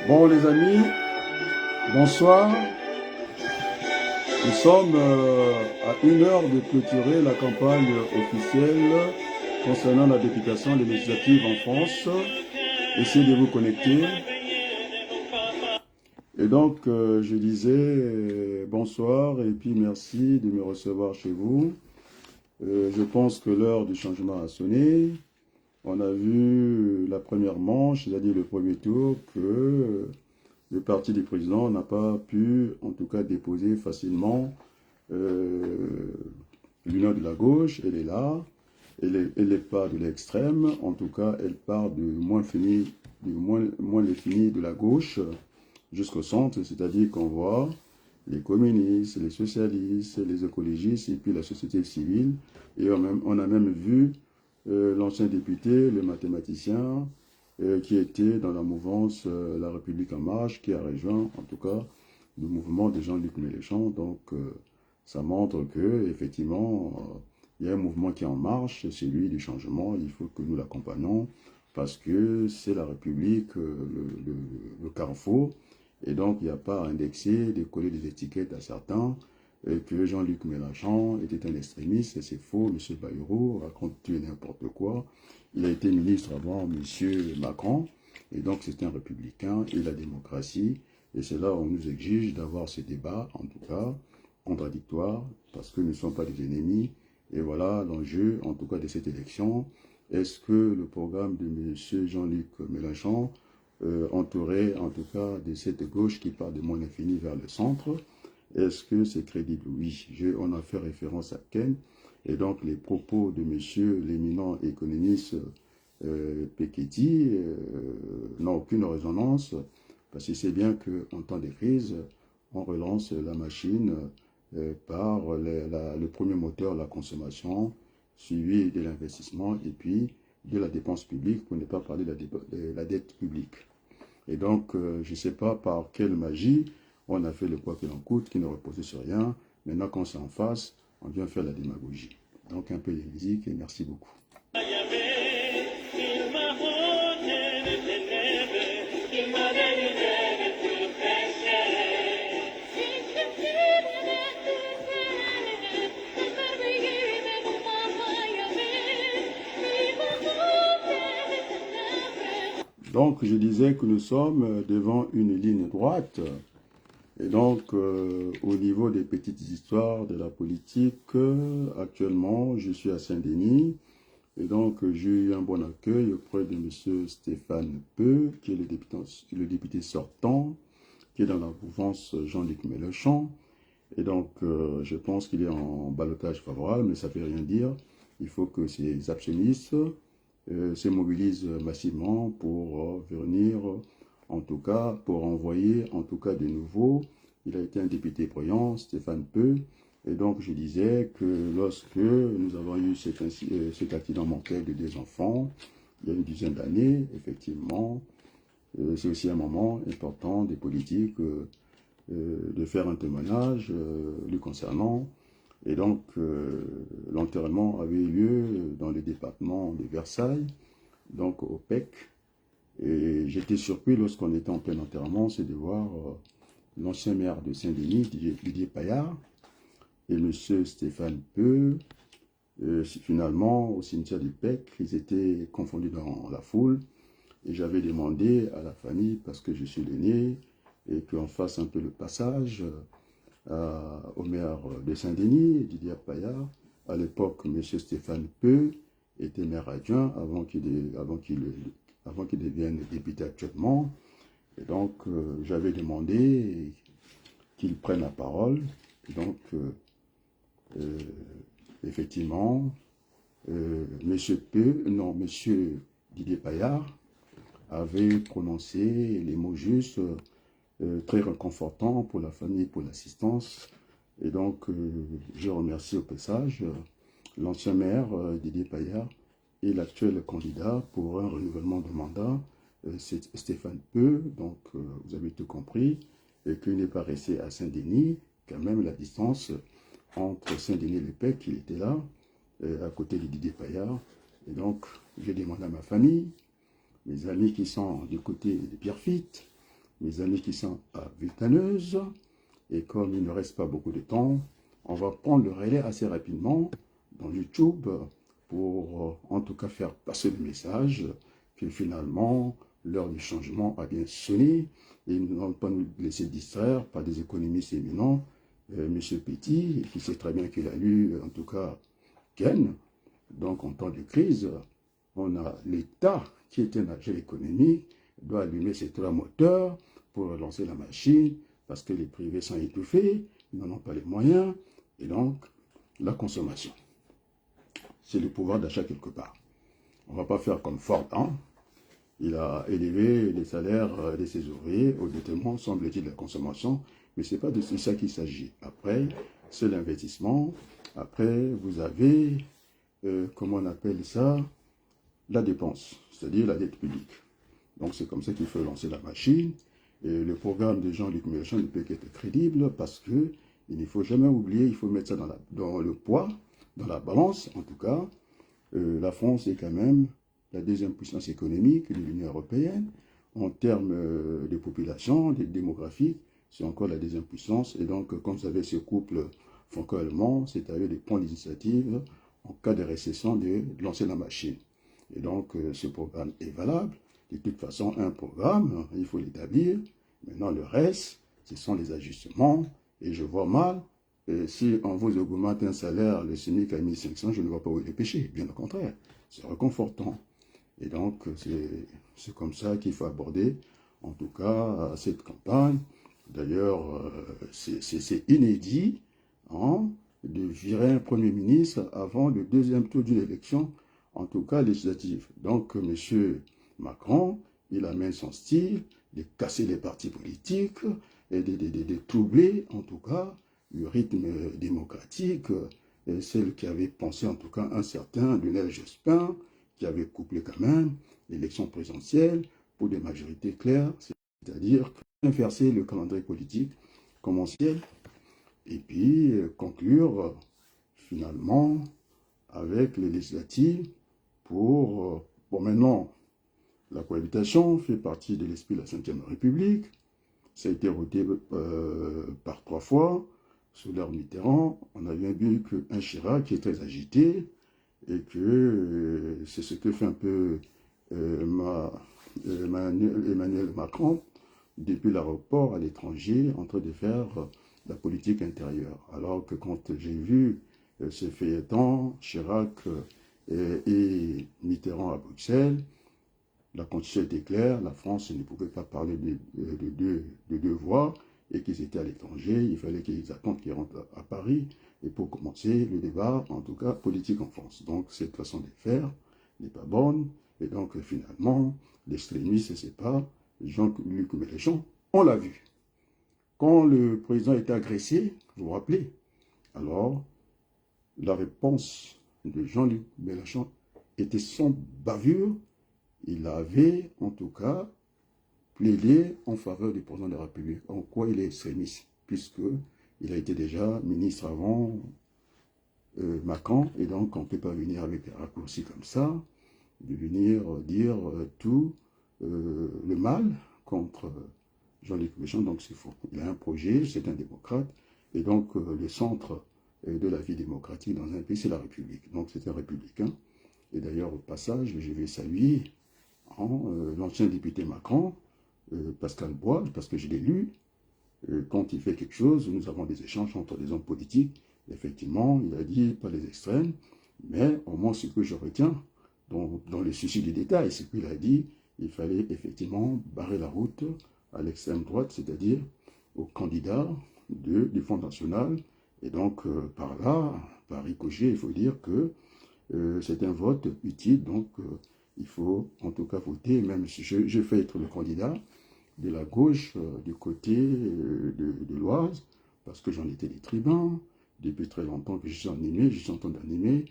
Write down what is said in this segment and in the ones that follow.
Bon les amis, bonsoir. Nous sommes à 1 heure de clôturer la campagne officielle concernant la députation des législatives en France. Essayez de vous connecter. Et donc je disais bonsoir et puis merci de me recevoir chez vous. Je pense que l'heure du changement a sonné. On a vu la première manche, c'est-à-dire le premier tour, que le parti du président n'a pas pu, en tout cas, déposer facilement euh, l'union de la gauche. Elle est là, elle n'est pas de l'extrême, en tout cas, elle part moins défini de la gauche jusqu'au centre, c'est-à-dire qu'on voit les communistes, les socialistes, les écologistes et puis la société civile. Et on a même vu l'ancien député, le mathématicien, qui était dans la mouvance La République en marche, qui a rejoint en tout cas le mouvement de Jean-Luc Mélenchon. Donc ça montre que effectivement il y a un mouvement qui est en marche, c'est celui du changement. Il faut que nous l'accompagnons parce que c'est la République, le carrefour. Et donc il n'y a pas à indexer, de coller des étiquettes à certains. Et que Jean-Luc Mélenchon était un extrémiste, et c'est faux, M. Bayrou raconte tout et n'importe quoi. Il a été ministre avant M. Macron, et donc c'est un républicain, et la démocratie, et c'est là où on nous exige d'avoir ce débat, en tout cas, contradictoire, parce que nous ne sommes pas des ennemis, et voilà l'enjeu, en tout cas, de cette élection. Est-ce que le programme de M. Jean-Luc Mélenchon, entouré, en tout cas, de cette gauche qui part de moins l'infini vers le centre, est-ce que c'est crédible? Oui, on a fait référence à Ken, et donc les propos de monsieur l'éminent économiste Piketty n'ont aucune résonance, parce que c'est bien qu'en temps de crise, on relance la machine par le premier moteur, la consommation, suivi de l'investissement, et puis de la dépense publique, pour ne pas parler de la dette publique. Et donc, je ne sais pas par quelle magie, on a fait le quoi qu'il en coûte, qui ne reposait sur rien. Maintenant, quand c'est en face, on vient faire la démagogie. Donc, un peu de musique et merci beaucoup. Donc, je disais que nous sommes devant une ligne droite. Et donc, au niveau des petites histoires de la politique, actuellement, je suis à Saint-Denis. Et donc, j'ai eu un bon accueil auprès de M. Stéphane Peu, qui est le député sortant, qui est dans la mouvance Jean-Luc Mélenchon. Et donc, je pense qu'il est en ballottage favorable, mais ça ne veut rien dire. Il faut que ces abstennistes se mobilisent massivement pour venir, en tout cas, pour envoyer, en tout cas, de nouveau. Il a été un député brillant, Stéphane Peu. Et donc, je disais que lorsque nous avons eu cet accident mortel de 2 enfants, il y a une dizaine d'années, effectivement, c'est aussi un moment important des politiques de faire un témoignage lui concernant. Et donc, l'enterrement avait eu lieu dans le département de Versailles, donc au PEC. Et j'étais surpris lorsqu'on était en plein enterrement, c'est de voir l'ancien maire de Saint-Denis, Didier Payard, et M. Stéphane Peu. Finalement, au cimetière du PEC, ils étaient confondus dans la foule. Et j'avais demandé à la famille, parce que je suis l'aîné, et qu'on fasse un peu le passage au maire de Saint-Denis, Didier Payard. À l'époque, M. Stéphane Peu était maire adjoint avant qu'il devienne député actuellement. Et donc, j'avais demandé qu'il prenne la parole. Et donc, effectivement, M. Didier Payard avait prononcé les mots justes, très réconfortants pour la famille, pour l'assistance. Et donc, je remercie au passage l'ancien maire Didier Payard et l'actuel candidat pour un renouvellement de mandat, c'est Stéphane Peu. Donc, vous avez tout compris, et qu'il n'est pas resté à Saint-Denis, quand même la distance entre Saint-Denis et le PEC, il était là, à côté de Didier Payard. Et donc, j'ai demandé à ma famille, mes amis qui sont du côté de Pierrefitte, mes amis qui sont à Vutaneuse. Et comme il ne reste pas beaucoup de temps, on va prendre le relais assez rapidement dans YouTube pour en tout cas faire passer le message que finalement l'heure du changement a bien sonné et nous n'allons pas nous laisser distraire par des économistes éminents. Monsieur Petit, qui sait très bien qu'il a lu en tout cas Ken, donc en temps de crise, on a l'État qui est un agent économique, doit allumer ses trois moteurs pour relancer la machine parce que les privés sont étouffés, ils n'en ont pas les moyens, et donc la consommation. C'est le pouvoir d'achat quelque part. On ne va pas faire comme Ford, hein. Il a élevé les salaires de ses ouvriers au détriment, semble-t-il, de la consommation, mais ce n'est pas de ça qu'il s'agit. Après, c'est l'investissement. Après, vous avez, comment on appelle ça, la dépense, c'est-à-dire la dette publique. Donc c'est comme ça qu'il faut lancer la machine. Et le programme de Jean-Luc Mélenchon ne peut qu'être crédible parce que il ne faut jamais oublier, il faut mettre ça dans le poids, dans la balance en tout cas. La France est quand même la deuxième puissance économique de l'Union européenne. En termes de population, de démographie, c'est encore la deuxième puissance. Et donc, comme vous savez, ce couple franco-allemand, c'est à eux de prendre l'initiative en cas de récession de lancer la machine. Et donc, ce programme est valable. De toute façon, un programme, il faut l'établir. Maintenant, le reste, ce sont les ajustements. Et je vois mal, si on vous augmente un salaire, le SMIC à 1500, je ne vois pas où est le péché. Bien au contraire, c'est réconfortant. Et donc, c'est comme ça qu'il faut aborder, en tout cas, cette campagne. D'ailleurs, c'est inédit hein, de virer un Premier ministre avant le deuxième tour d'une élection, en tout cas législative. Donc, M. Macron, il amène son style de casser les partis politiques et de troubler, en tout cas, le rythme démocratique. Et celle qui avait pensé, en tout cas, un certain Lionel Jospin, qui avait couplé quand même l'élection présidentielle pour des majorités claires, c'est-à-dire inverser le calendrier politique commenciel et puis conclure finalement avec les législatives pour... bon, maintenant, la cohabitation fait partie de l'esprit de la Ve République. Ça a été voté par 3 fois. Sous l'ère Mitterrand, on a bien vu qu'un Chirac qui est très agité et que c'est ce que fait un peu Emmanuel Macron depuis l'aéroport à l'étranger en train de faire la politique intérieure. Alors que quand j'ai vu ce feuilleton, Chirac et Mitterrand à Bruxelles, la condition était claire, la France ne pouvait pas parler de deux voix et qu'ils étaient à l'étranger, il fallait qu'ils attendent qu'ils rentrent à Paris et pour commencer le débat, en tout cas politique en France. Donc cette façon de faire n'est pas bonne et donc finalement l'extrémisme, c'est pas Jean-Luc Mélenchon, on l'a vu. Quand le président était agressé, vous vous rappelez, alors la réponse de Jean-Luc Mélenchon était sans bavure. Il avait, en tout cas, plaidé en faveur du président de la République. En quoi il est extrémiste, puisqu'il a été déjà ministre avant Macron, et donc on ne peut pas venir avec des raccourcis comme ça, de venir dire tout le mal contre Jean-Luc Mélenchon, donc c'est faux. Il a un projet, c'est un démocrate, et donc le centre de la vie démocratique dans un pays, c'est la République. Donc c'est un républicain. Et d'ailleurs, au passage, je vais saluer l'ancien député Macron, Pascal Bois, parce que je l'ai lu, quand il fait quelque chose, nous avons des échanges entre des hommes politiques. Effectivement, il a dit pas les extrêmes, mais au moins ce que je retiens dans le souci du détail, c'est qu'il a dit il fallait effectivement barrer la route à l'extrême droite, c'est-à-dire au candidat du Front National. Et donc, par là, par ricochet, il faut dire que c'est un vote utile, donc il faut en tout cas voter, même si je fais être le candidat de la gauche du côté de l'Oise, parce que j'en étais des tribuns, depuis très longtemps que je suis en train d'animer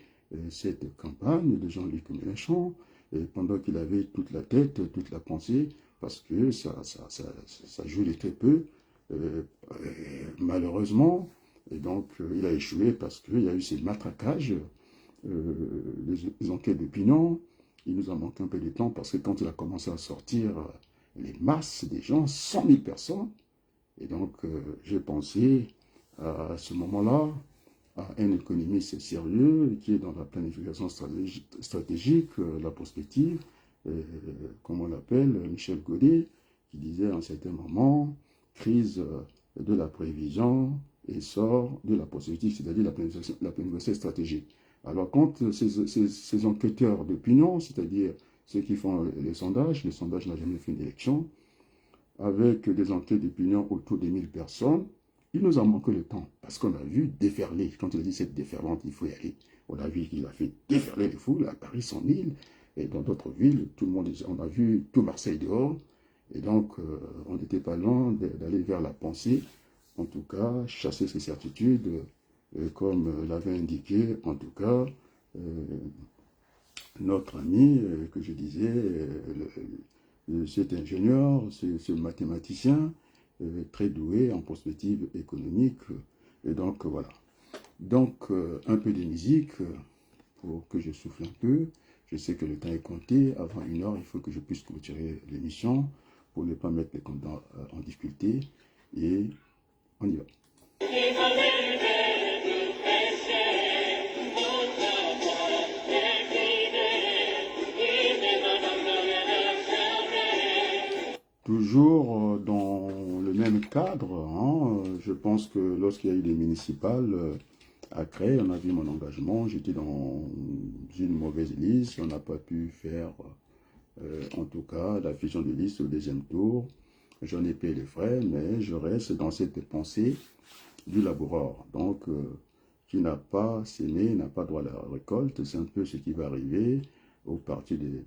cette campagne de Jean-Luc Mélenchon, pendant qu'il avait toute la tête, toute la pensée, parce que ça jouait très peu, malheureusement, et donc il a échoué parce qu'il y a eu ces matraquages, les enquêtes d'opinion. Il nous a manqué un peu de temps parce que quand il a commencé à sortir les masses des gens, 100 000 personnes. Et donc, j'ai pensé à ce moment-là à un économiste sérieux qui est dans la planification stratégique, la prospective, comme on l'appelle, Michel Godet, qui disait à un certain moment, crise de la prévision, essor de la prospective, c'est-à-dire la planification stratégique. Alors, quand ces enquêteurs d'opinion, c'est-à-dire ceux qui font les sondages n'a jamais fait une élection, avec des enquêtes d'opinion autour de 1000 personnes, il nous a manqué le temps, parce qu'on a vu déferler, quand il a dit cette déferlante, il faut y aller, on a vu qu'il a fait déferler les foules, à Paris 100 000, et dans d'autres villes, tout le monde, on a vu tout Marseille dehors, et donc on n'était pas loin d'aller vers la pensée, en tout cas, chasser ces certitudes, comme l'avait indiqué, en tout cas, notre ami, que je disais, cet ingénieur, ce mathématicien, très doué en prospective économique. Et donc, voilà. Donc, un peu de musique pour que je souffle un peu. Je sais que le temps est compté. Avant 1 heure, il faut que je puisse clôturer l'émission pour ne pas mettre les candidats en difficulté. Et on y va. Toujours dans le même cadre, hein, je pense que lorsqu'il y a eu des municipales à Cré, on a vu mon engagement, j'étais dans une mauvaise liste, on n'a pas pu faire, en tout cas, la fusion de liste au 2e tour. J'en ai payé les frais, mais je reste dans cette pensée du laboureur. Donc, qui n'a pas sémé, n'a pas droit à la récolte, c'est un peu ce qui va arriver au parti des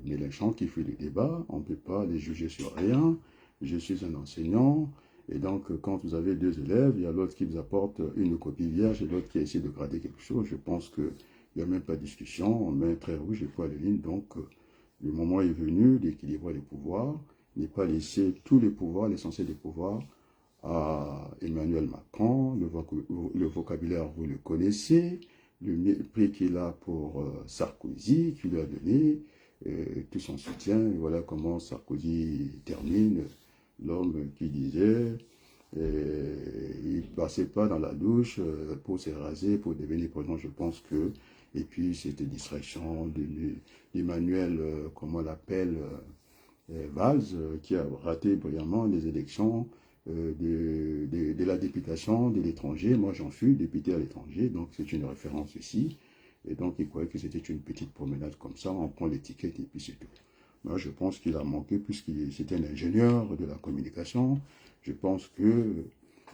Mélenchon qui fait le débat. On ne peut pas les juger sur rien. Je suis un enseignant, et donc quand vous avez 2 élèves, il y a l'autre qui vous apporte une copie vierge et l'autre qui essaie de grader quelque chose. Je pense qu'il n'y a même pas de discussion, on met un trait rouge et poids de ligne. Donc, le moment est venu d'équilibrer les pouvoirs, n'est pas laisser tous les pouvoirs, l'essentiel des pouvoirs, à Emmanuel Macron. Le vocabulaire, vous le connaissez, le mépris qu'il a pour Sarkozy, qui lui a donné tout son soutien. Et voilà comment Sarkozy termine, l'homme qui disait il ne passait pas dans la douche pour se raser, pour devenir président. Je pense que, et puis cette distraction d'Emmanuel, comment on l'appelle, Valls, qui a raté brillamment les élections de la députation de l'étranger. Moi, j'en fus député à l'étranger, donc c'est une référence ici. Et donc, il croyait que c'était une petite promenade comme ça, on prend l'étiquette et puis c'est tout. Moi, je pense qu'il a manqué, puisqu'il c'était un ingénieur de la communication. Je pense que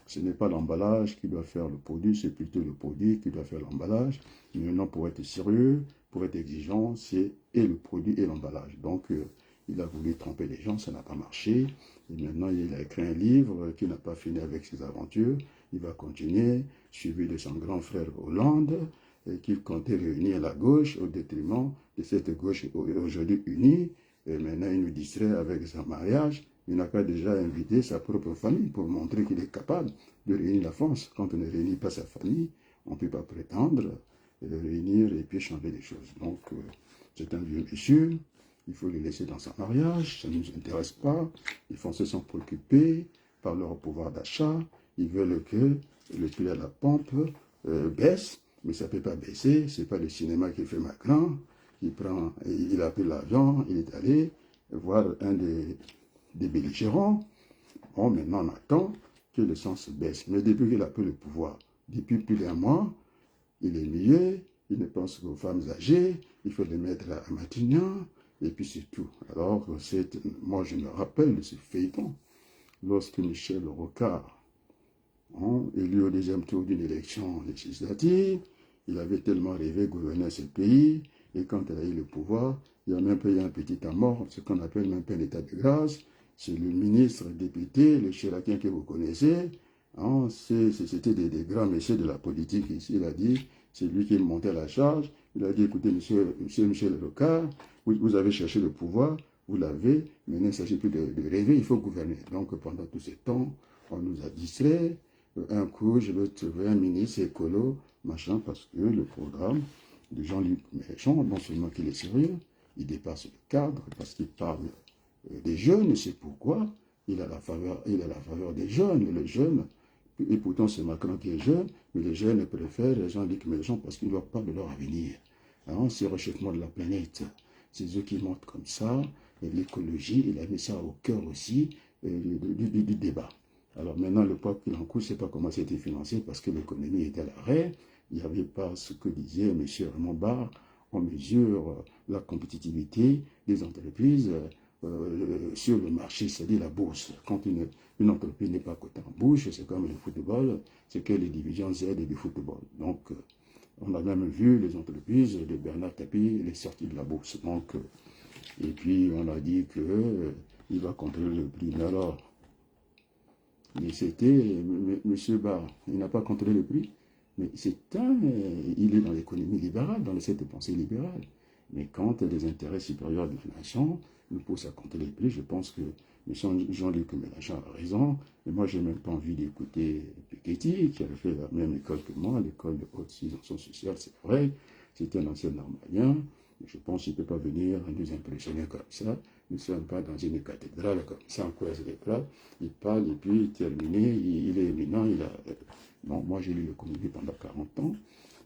ce n'est pas l'emballage qui doit faire le produit, c'est plutôt le produit qui doit faire l'emballage. Mais maintenant, pour être sérieux, pour être exigeant, c'est et le produit et l'emballage. Donc, il a voulu tromper les gens, ça n'a pas marché. Et maintenant, il a écrit un livre qui n'a pas fini avec ses aventures. Il va continuer, suivi de son grand frère Hollande, qu'il comptait réunir la gauche au détriment de cette gauche aujourd'hui unie. Et maintenant, il nous distrait avec son mariage. Il n'a pas déjà invité sa propre famille pour montrer qu'il est capable de réunir la France. Quand on ne réunit pas sa famille, on ne peut pas prétendre réunir et puis changer les choses. Donc, c'est un vieux monsieur. Il faut les laisser dans son mariage, ça ne nous intéresse pas. Les Français sont préoccupés par leur pouvoir d'achat. Ils veulent que le prix à la pompe baisse, mais ça ne peut pas baisser. Ce n'est pas le cinéma qui fait Macron. Il a pris l'avion, il est allé voir un des belligérants. Bon, maintenant on attend que l'essence baisse. Mais depuis qu'il a pris le pouvoir, depuis plus d'1 mois, il est mieux, il ne pense qu'aux femmes âgées, il faut les mettre à Matignon, et puis c'est tout. Alors, moi je me rappelle de ce feuilleton, lorsque Michel Rocard, élu au 2e tour d'une élection législative, il avait tellement rêvé gouverner ce pays, et quand il a eu le pouvoir, il a même payé un petit amour, ce qu'on appelle même pas un état de grâce. C'est le ministre député, le chiraquien que vous connaissez, c'était des grands messieurs de la politique ici. Il a dit, c'est lui qui montait à la charge. Il a dit, écoutez, monsieur Michel Rocard, vous avez cherché le pouvoir, vous l'avez, maintenant il ne s'agit plus de rêver, il faut gouverner. Donc pendant tout ce temps, on nous a distraits. Un coup, je veux trouver un ministre écolo, machin, parce que le programme de Jean-Luc Mélenchon, non seulement qu'il est sérieux, il dépasse le cadre, parce qu'il parle des jeunes, c'est pourquoi il a la faveur des jeunes. Les jeunes, et pourtant c'est Macron qui est jeune, mais les jeunes préfèrent Jean-Luc Mélenchon parce qu'ils ne voient pas de leur avenir. Hein, c'est le réchauffement de la planète. C'est eux qui montrent comme ça. L'écologie, il a mis ça au cœur aussi du débat. Alors maintenant, le poids qu'il en coûte, je ne sais pas comment c'était financé parce que l'économie était à l'arrêt. Il n'y avait pas ce que disait M. Raymond Barre. On mesure la compétitivité des entreprises sur le marché, c'est-à-dire la bourse. Quand une entreprise n'est pas cotée en bourse, c'est comme le football, c'est que les divisions Z du football. Donc, on a même vu les entreprises de Bernard Tapie, les sorties de la bourse. Donc, et puis, on a dit qu'il va contrôler le prix. Mais alors, mais c'était M. Barr, il n'a pas contrôlé le prix. Mais il est dans l'économie libérale, dans cette pensée libérale. Mais quand les intérêts supérieurs de la nation nous poussent à contrôler le prix, je pense que M. Jean-Luc Mélenchon a raison. Et moi, je n'ai même pas envie d'écouter Piketty, qui avait fait la même école que moi, l'école de haute civilisation sociale, c'est vrai. C'était un ancien normalien. Je pense qu'il ne peut pas venir nous impressionner comme ça. Nous ne sommes pas dans une cathédrale comme ça, en croise les bras. Il parle et puis terminé, il est éminent. Bon, moi j'ai lu l'économie pendant 40 ans.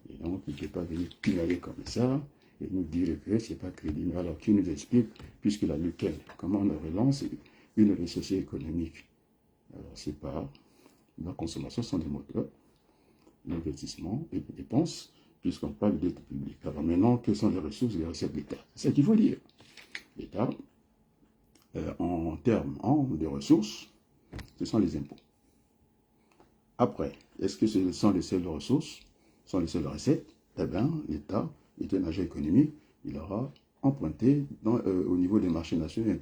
Et donc, il ne peut pas venir pinailler comme ça et nous dire que ce n'est pas crédible. Alors, qui nous explique, puisqu'il a lu comment on relance une récession économique? Alors, c'est pas la consommation sont des moteurs, l'investissement et les dépenses, puisqu'on parle de dette publique. Alors maintenant, quelles sont les ressources et les recettes de l'État? C'est ce qu'il faut dire. L'État, en termes de ressources, ce sont les impôts. Après, est-ce que ce sont les seules ressources, sont les seules recettes? Eh bien, l'État est un agent économique, il aura emprunté au niveau des marchés nationaux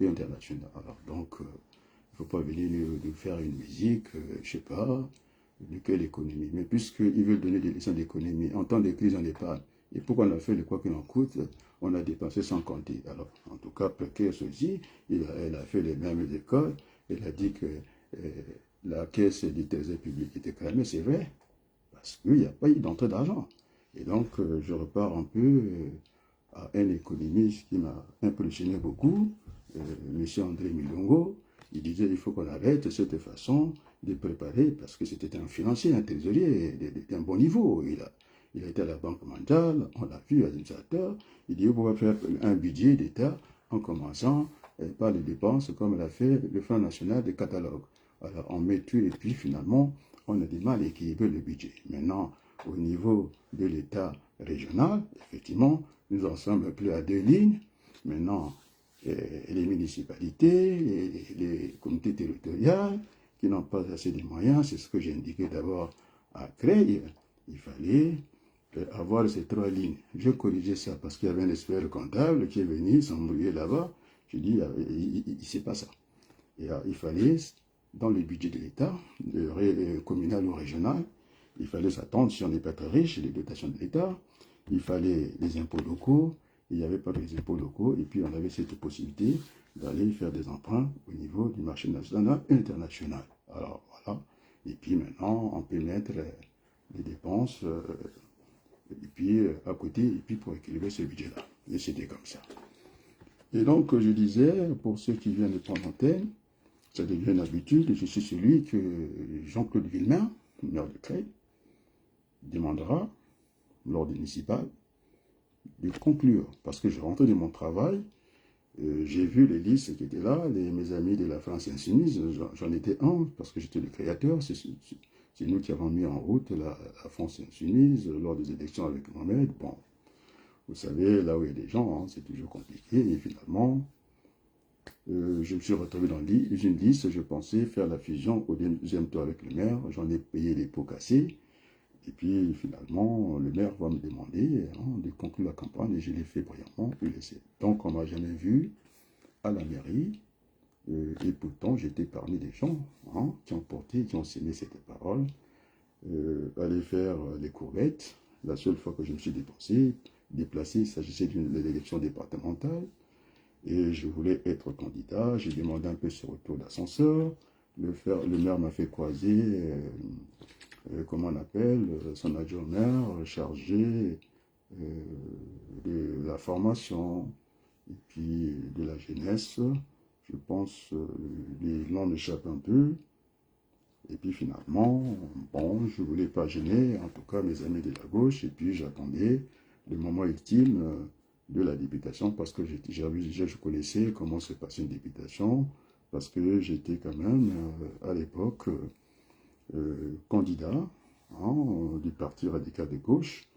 et internationaux. Alors, donc, il ne faut pas venir de faire une musique, je ne sais pas, de quelle économie. Mais puisqu'ils veulent donner des leçons d'économie, en temps de crise, on épargne. Et pourquoi on a fait le quoi qu'il en coûte, on a dépensé sans compter. Alors, en tout cas, Perkins aussi, elle a fait les mêmes écoles, elle a dit que la caisse du trésor public était cramée, c'est vrai, parce qu'il n'y a pas eu d'entrée d'argent. Et donc, je repars un peu à un économiste qui m'a impressionné beaucoup, M. André Milongo. Il disait qu'il faut qu'on arrête cette façon de préparer, parce que c'était un financier, un trésorier d'un bon niveau. Il a été à la Banque mondiale, on l'a vu, administrateur. Il dit, on va faire un budget d'État en commençant par les dépenses, comme l'a fait le Front National des catalogues. Alors, on met tout, et puis finalement, on a du mal à équilibrer le budget. Maintenant, au niveau de l'État régional, effectivement, nous n'en sommes plus à deux lignes. Maintenant, les municipalités, les comités territoriales, qui n'ont pas assez de moyens, c'est ce que j'ai indiqué d'abord à créer. Il fallait avoir ces trois lignes. Je corrigeais ça parce qu'il y avait un expert comptable qui est venu s'embrouiller là-bas. Je dis, c'est pas ça. Et, il fallait, dans le budget de l'État, communal ou régional, il fallait s'attendre, si on n'est pas très riche, les dotations de l'État, il fallait les impôts locaux, il n'y avait pas les impôts locaux, et puis on avait cette possibilité d'aller faire des emprunts au niveau du marché national et international. Alors voilà, et puis maintenant, on peut mettre les dépenses, et puis à côté, et puis pour équilibrer ce budget-là. Et c'était comme ça. Et donc, je disais, pour ceux qui viennent de prendre l'antenne, ça devient une habitude, je suis celui que Jean-Claude Villemain, maire de Creil, demandera, lors des municipales, de conclure. Parce que je rentrais de mon travail, j'ai vu les listes qui étaient là, mes amis de la France Insoumise, j'en étais un, parce que j'étais le créateur, c'est nous qui avons mis en route la France Insoumise lors des élections avec Mohamed. Bon, vous savez, là où il y a des gens, hein, c'est toujours compliqué, et finalement, je me suis retrouvé dans une liste, je pensais faire la fusion au deuxième tour avec le maire, j'en ai payé les pots cassés, et puis finalement, le maire va me demander de conclure la campagne, et je l'ai fait brillamment, puis laissé. Donc on ne m'a jamais vu à la mairie, et pourtant j'étais parmi des gens qui ont porté, qui ont signé cette parole, aller faire les courbettes. La seule fois que je me suis déplacé, il s'agissait d'une élection départementale, et je voulais être candidat, j'ai demandé un peu ce retour d'ascenseur, le maire m'a fait croiser, comment on appelle, son adjoint maire chargé de la formation, et puis de la jeunesse. Je pense les noms m'échappent un peu. Et puis finalement, bon, je ne voulais pas gêner, en tout cas mes amis de la gauche, et puis j'attendais le moment ultime de la députation, parce que je connaissais comment se passait une députation, parce que j'étais quand même, à l'époque, candidat hein, du Parti radical de gauche.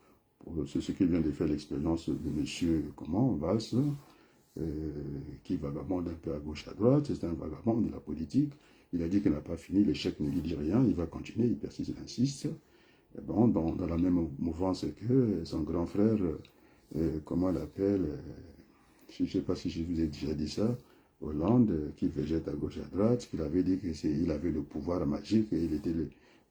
C'est ce qui vient de faire l'expérience de monsieur, comment, Valls, qui vagabonde un peu à gauche, à droite. C'est un vagabond de la politique. Il a dit qu'il n'a pas fini, l'échec ne lui dit rien, il va continuer, il persiste, il insiste. Et bon, dans la même mouvance que son grand frère, comment on l'appelle, je ne sais pas si je vous ai déjà dit ça, Hollande, qui végète à gauche, à droite, qu'il avait dit qu'il avait le pouvoir magique et il était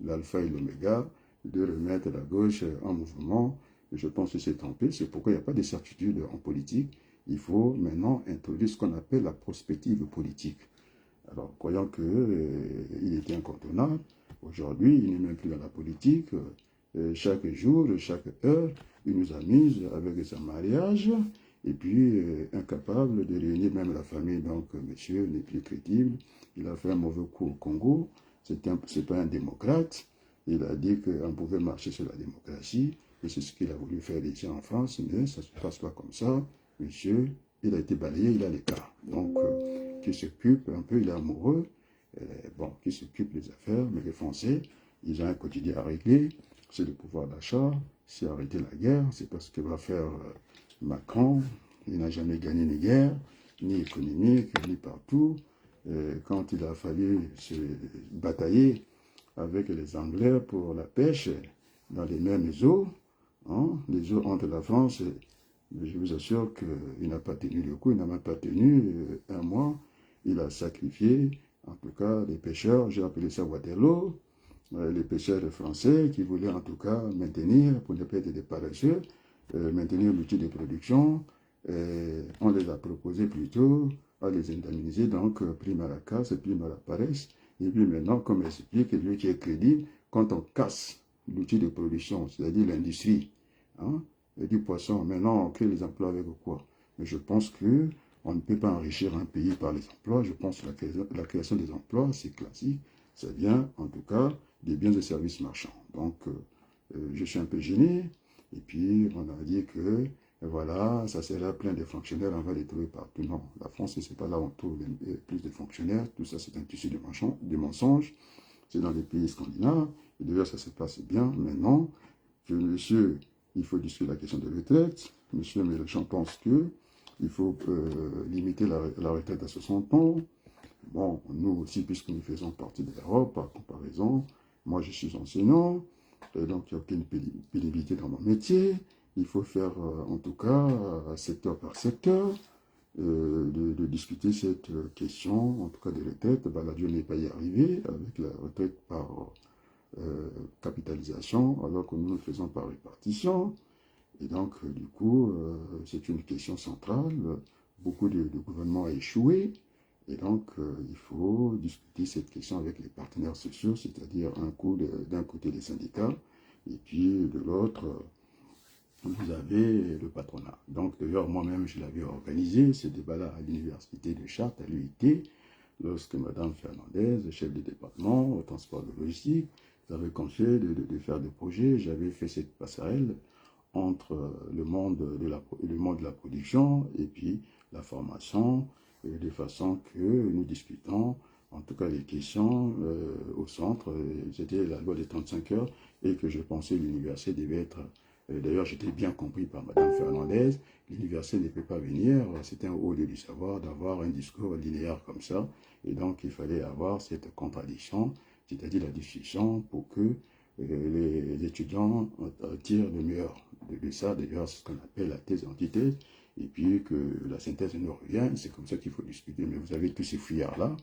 l'alpha et l'oméga de remettre la gauche en mouvement. Et je pense que c'est trompé, c'est pourquoi il n'y a pas de certitude en politique. Il faut maintenant introduire ce qu'on appelle la prospective politique. Alors, croyant qu'il était incontournable, aujourd'hui, il n'est même plus dans la politique. Chaque jour, chaque heure, il nous amuse avec son mariage, et puis incapable de réunir même la famille. Donc, monsieur n'est plus crédible. Il a fait un mauvais coup au Congo. C'est pas un démocrate. Il a dit qu'on pouvait marcher sur la démocratie, et c'est ce qu'il a voulu faire ici en France, mais ça ne se passe pas comme ça. Monsieur, il a été balayé, il a l'écart. Donc, qui s'occupe un peu, il est amoureux, bon, qui s'occupe des affaires, mais les Français, ils ont un quotidien à régler, c'est le pouvoir d'achat, c'est arrêter la guerre, c'est pas ce que va faire Macron, il n'a jamais gagné ni guerre, ni économique, ni partout. Quand il a fallu se batailler avec les Anglais pour la pêche dans les mêmes eaux, hein, les eaux entre la France et je vous assure qu'il n'a pas tenu le coup, il n'a même pas tenu un mois. Il a sacrifié, en tout cas, les pêcheurs, j'ai appelé ça Waterloo, les pêcheurs français qui voulaient en tout cas maintenir, pour ne pas être des paresseux, maintenir l'outil de production. On les a proposé plutôt à les indemniser, donc prime à la casse et prime à la paresse. Et puis maintenant, comme explique lui qui est crédible, quand on casse l'outil de production, c'est-à-dire l'industrie, hein, du poisson. Maintenant, on crée les emplois avec quoi? Mais je pense que on ne peut pas enrichir un pays par les emplois. Je pense que la création des emplois, c'est classique. Ça vient, en tout cas, des biens et services marchands. Donc, je suis un peu gêné. Et puis, on a dit que, voilà, ça sera plein de fonctionnaires, on va les trouver partout. Non, la France, c'est pas là où on trouve plus de fonctionnaires. Tout ça, c'est un tissu de mensonges. C'est dans les pays scandinaves. Et d'ailleurs, ça se passe bien. Maintenant, que monsieur, il faut discuter la question de retraite. Monsieur Mélenchon pense qu'il faut limiter la retraite à 60 ans. Bon, nous aussi, puisque nous faisons partie de l'Europe, par comparaison, moi je suis enseignant, et donc il n'y a aucune pénibilité dans mon métier. Il faut faire, en tout cas, secteur par secteur, de discuter cette question, en tout cas des retraites. Ben, la Dieu n'est pas y arrivé avec la retraite par capitalisation, alors que nous le faisons par répartition. Et donc, du coup, c'est une question centrale. Beaucoup de gouvernements ont échoué. Et donc, il faut discuter cette question avec les partenaires sociaux, c'est-à-dire d'un côté les syndicats, et puis de l'autre, vous avez le patronat. Donc, d'ailleurs, moi-même, je l'avais organisé, ce débat-là, à l'université de Chartres, à l'UIT, lorsque Mme Fernandez, chef de département au transport de logistique, avait confié de faire des projets. J'avais fait cette passerelle entre le monde de la production et puis la formation, de façon que nous discutons, en tout cas les questions au centre. C'était la loi des 35 heures et que je pensais l'université devait être... D'ailleurs, j'étais bien compris par Mme Fernandez. L'université ne peut pas venir, c'était un haut lieu du savoir d'avoir un discours linéaire comme ça. Et donc, il fallait avoir cette contradiction, c'est-à-dire la discussion pour que les étudiants tirent le meilleur de ça. D'ailleurs, c'est ce qu'on appelle la thèse antithèse. Et puis que la synthèse nous revient, c'est comme ça qu'il faut discuter. Mais vous avez tous ces fouillards-là.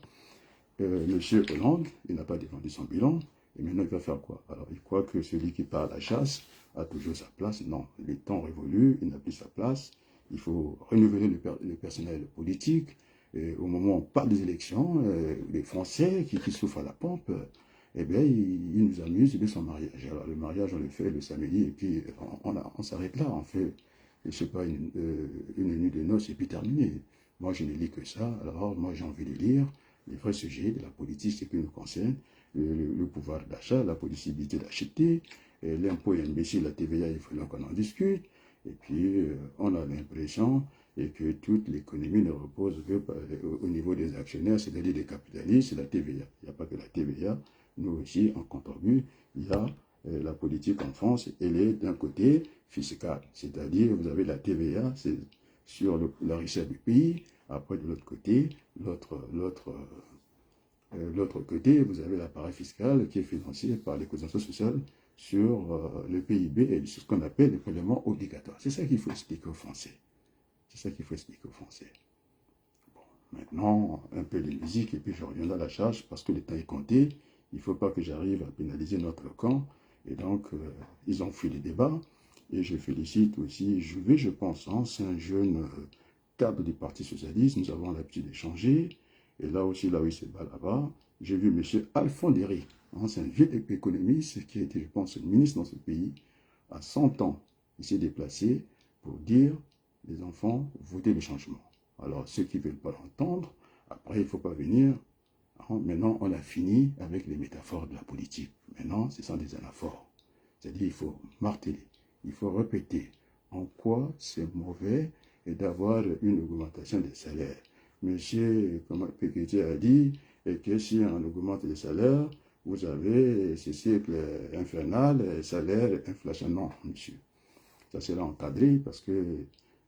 Monsieur Hollande, il n'a pas défendu son bilan. Et maintenant, il va faire quoi? Alors, il croit que celui qui part à la chasse a toujours sa place. Non, les temps révolus, il n'a plus sa place. Il faut renouveler le personnel politique. Et au moment où on parle des élections, les Français qui souffrent à la pompe, eh bien, il nous amuse de son mariage. Alors, le mariage, on le fait le samedi, et puis on s'arrête là. On fait c'est pas une nuit de noces et puis terminé. Moi, je ne lis que ça. Alors, moi, j'ai envie de lire les vrais sujets de la politique, ce qui nous concerne, le pouvoir d'achat, la possibilité d'acheter, l'impôt est imbécile, la TVA, il faut qu'on en discute. Et puis, on a l'impression que toute l'économie ne repose que au niveau des actionnaires, c'est-à-dire des capitalistes, c'est la TVA. Il n'y a pas que la TVA. Nous aussi, on contribue. Il y a la politique en France, elle est d'un côté fiscale, c'est-à-dire vous avez la TVA, c'est sur la richesse du pays. Après, de l'autre côté, l'autre côté, vous avez l'appareil fiscal qui est financé par les cotisations sociales sur le PIB et sur ce qu'on appelle les prélèvements obligatoires. C'est ça qu'il faut expliquer aux Français. C'est ça qu'il faut expliquer aux Français. Bon, maintenant, un peu de musique et puis je reviendrai à la charge parce que le temps est compté. Il ne faut pas que j'arrive à pénaliser notre camp. Et donc, ils ont fait les débats. Et je félicite aussi Jouvet, je pense, hein, c'est un jeune cadre du Parti Socialiste. Nous avons l'habitude d'échanger. Et là aussi, là où il se bat là-bas, j'ai vu M. Alphonse Derry. Hein, c'est un vieux économiste qui a été, je pense, ministre dans ce pays. À 100 ans, il s'est déplacé pour dire, les enfants, votez le changement. Alors, ceux qui ne veulent pas l'entendre, après, il ne faut pas venir. Hein, maintenant, on a fini avec les métaphores de la politique. Maintenant, ce sont des anaphores. C'est-à-dire, il faut marteler, il faut répéter en quoi c'est mauvais d'avoir une augmentation des salaires. Monsieur Péquetier a dit que si on augmente les salaires, vous avez ce cycle infernal, salaire, inflation. Non, monsieur. Ça sera encadré parce que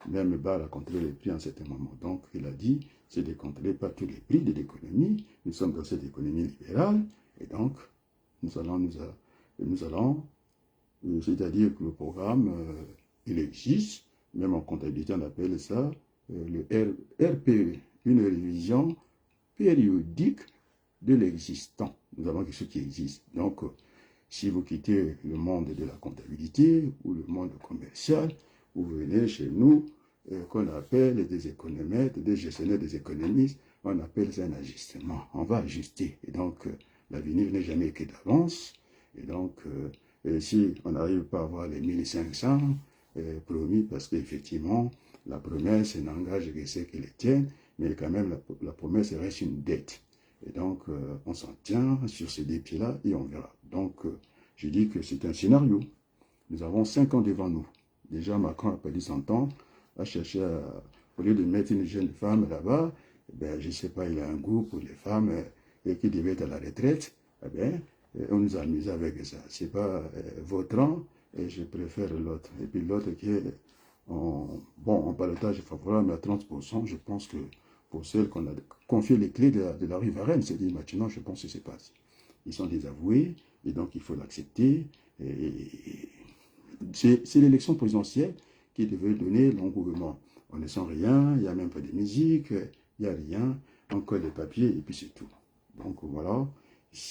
même Barre a contrôlé les prix à un certain moment. Donc, il a dit, c'est de contrôler pas tous les prix de l'économie. Nous sommes dans cette économie libérale. Et donc, nous allons c'est-à-dire que le programme, il existe. Même en comptabilité, on appelle ça le RPE, une révision périodique de l'existant. Nous avons quelque chose qui existe. Donc, si vous quittez le monde de la comptabilité ou le monde commercial, vous venez chez nous, qu'on appelle des économètres, des gestionnaires des économistes, on appelle ça un ajustement. On va ajuster. Et donc, l'avenir n'est jamais que d'avance. Et donc, si on n'arrive pas à avoir les 1500 promis, parce qu'effectivement, la promesse n'engage que ceux qui les tiennent, mais quand même, la promesse reste une dette. Et donc, on s'en tient sur ces deux pieds-là et on verra. Donc, je dis que c'est un scénario. Nous avons 5 ans devant nous. Déjà, Macron a perdu son temps, a cherché au lieu de mettre une jeune femme là-bas, ben, je ne sais pas, il a un goût pour les femmes qui devaient être à la retraite. Eh bien, on nous a amusé avec ça. Ce n'est pas votre rang, et je préfère l'autre. Et puis l'autre qui est en balotage favorable à 30%, je pense que pour celles qu'on a confié les clés de la rue Varenne, c'est dit maintenant, je pense que c'est pas. Ils sont désavoués, et donc il faut l'accepter. C'est l'élection présidentielle qui devait donner l'engouement. On ne sent rien, il n'y a même pas de musique, il n'y a rien, encore des papiers, et puis c'est tout. Donc voilà,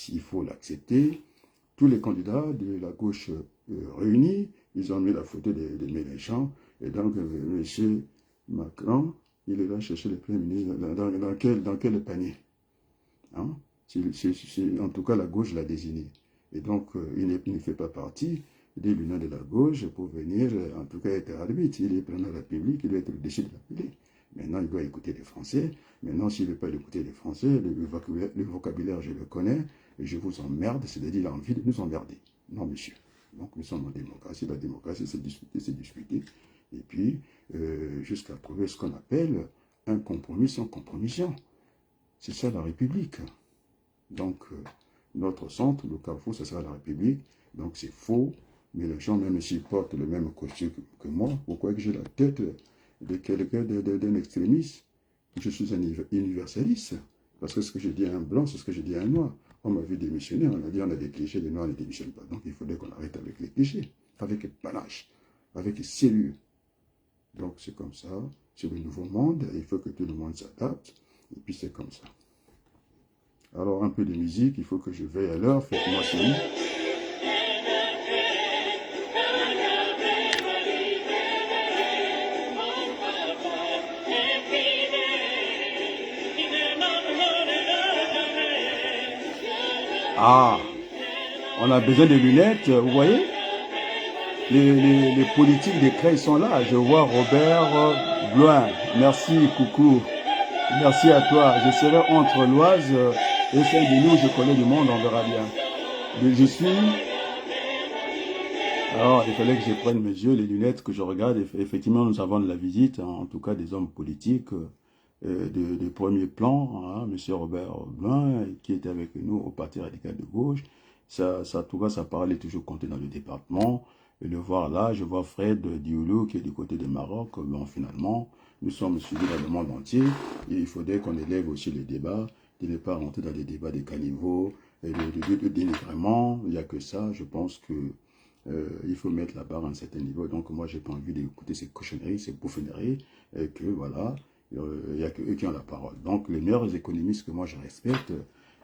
il faut l'accepter. Tous les candidats de la gauche réunis, ils ont mis la photo de Mélenchon, et donc M. Macron, il est là chercher le Premier ministre, dans quel panier, hein? En tout cas, la gauche l'a désigné. Et donc, il ne fait pas partie des l'union de la gauche pour venir, en tout cas, être arbitre. Il est président de la République, il doit être le déchet de la République. Maintenant, il doit écouter les Français. Maintenant, s'il ne veut pas écouter les Français, le vocabulaire, je le connais, et je vous emmerde, c'est-à-dire il a envie de nous emmerder. Non, monsieur. Donc, nous sommes en démocratie. La démocratie, c'est discuter, c'est discuter. Et puis, jusqu'à trouver ce qu'on appelle un compromis sans compromission. C'est ça la République. Donc, notre centre, le carrefour, ce sera la République. Donc, c'est faux. Mais les gens, même s'ils portent le même costume que moi, pourquoi que j'ai la tête de quelqu'un, d'un extrémiste? Je suis un universaliste. Parce que ce que je dis à un blanc, c'est ce que je dis à un noir. On m'a vu démissionner, on a dit on a des clichés, les noirs ne démissionnent pas. Donc, il faudrait qu'on arrête avec les clichés, avec panache, avec sérieux. Donc, c'est comme ça. C'est le nouveau monde. Il faut que tout le monde s'adapte. Et puis, c'est comme ça. Alors, un peu de musique. Il faut que je veille à l'heure. Faites-moi signe. Ah, on a besoin de lunettes, vous voyez? les politiques des CREI sont là. Je vois Robert Bloin. Merci, coucou. Merci à toi. Je serai entre l'Oise et Saint-Denis. Je connais du monde, on verra bien. Je suis... Alors, il fallait que je prenne mes yeux, les lunettes, que je regarde. Effectivement, nous avons de la visite, hein, en tout cas des hommes politiques de premier plan, hein, Monsieur Robert Blanc, qui était avec nous au Parti radical de gauche. En tout cas, ça parlait toujours compté dans le département. Et le voir là, je vois Fred Dioulou qui est du côté du Maroc. Bon, finalement, nous sommes suivis dans le monde entier. Et il faudrait qu'on élève aussi les débats, de ne pas rentrer dans des débats de caniveau, et de dénigrement. Il n'y a que ça, je pense que il faut mettre la barre à un certain niveau. Donc moi, j'ai pas envie d'écouter ces cochonneries, ces bouffonneries, et que voilà, il n'y a que eux qui ont la parole. Donc les meilleurs économistes que moi je respecte,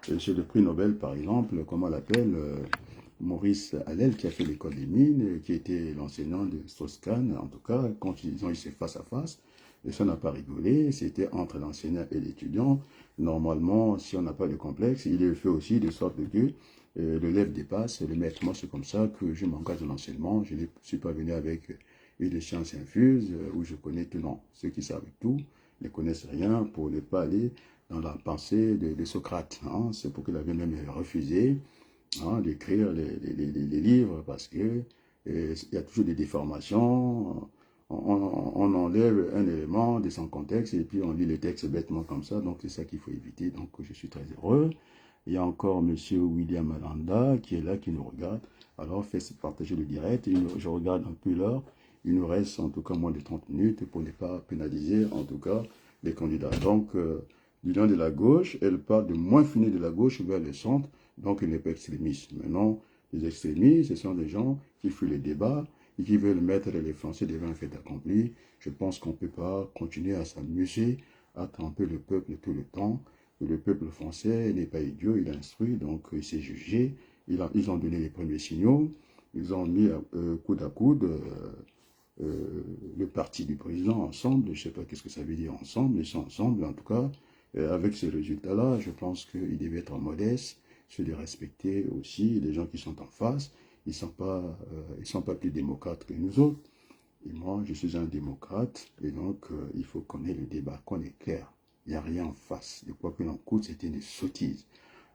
c'est le prix Nobel par exemple, comment on l'appelle, Maurice Allel, qui a fait l'école des mines, qui était l'enseignant de Strauss-Kahn, en tout cas, quand ils ont eu ces face à face, et ça n'a pas rigolé, c'était entre l'enseignant et l'étudiant. Normalement, si on n'a pas de complexe, il est fait aussi de sorte que l'élève dépasse le maître. Moi, c'est comme ça que je m'engage dans l'enseignement. Je ne suis pas venu avec une science infuse où je connais tout. Non, ceux qui savent tout ne connaissent rien pour ne pas aller dans la pensée de Socrate. Hein. C'est pour qu'il avait même refusé, hein, d'écrire les livres parce que il y a toujours des déformations. On enlève un élément de son contexte et puis on lit le texte bêtement comme ça. Donc c'est ça qu'il faut éviter. Donc je suis très heureux. Il y a encore M. William Alanda qui est là, qui nous regarde. Alors, faites partager le direct. Je regarde un peu l'heure. Il nous reste en tout cas moins de 30 minutes pour ne pas pénaliser en tout cas les candidats. Donc, du nom de la gauche, elle part de moins fini de la gauche vers le centre. Donc, elle n'est pas extrémiste. Maintenant, les extrémistes, ce sont des gens qui fuient les débats et qui veulent mettre les Français devant un fait accompli. Je pense qu'on ne peut pas continuer à s'amuser, à tromper le peuple tout le temps. Le peuple français n'est pas idiot, il a instruit, donc il s'est jugé. Ils ont donné les premiers signaux. Ils ont mis coude à coude le parti du président ensemble. Je ne sais pas qu'est-ce que ça veut dire ensemble. Ils sont ensemble, en tout cas. Avec ces résultats-là, je pense qu'ils devaient être modestes, se les respecter aussi. Les gens qui sont en face, ils ne sont pas plus démocrates que nous autres. Et moi, je suis un démocrate, et donc il faut qu'on ait le débat, qu'on est clair. Il n'y a rien en face. De quoi que l'on coûte, c'était une sottise.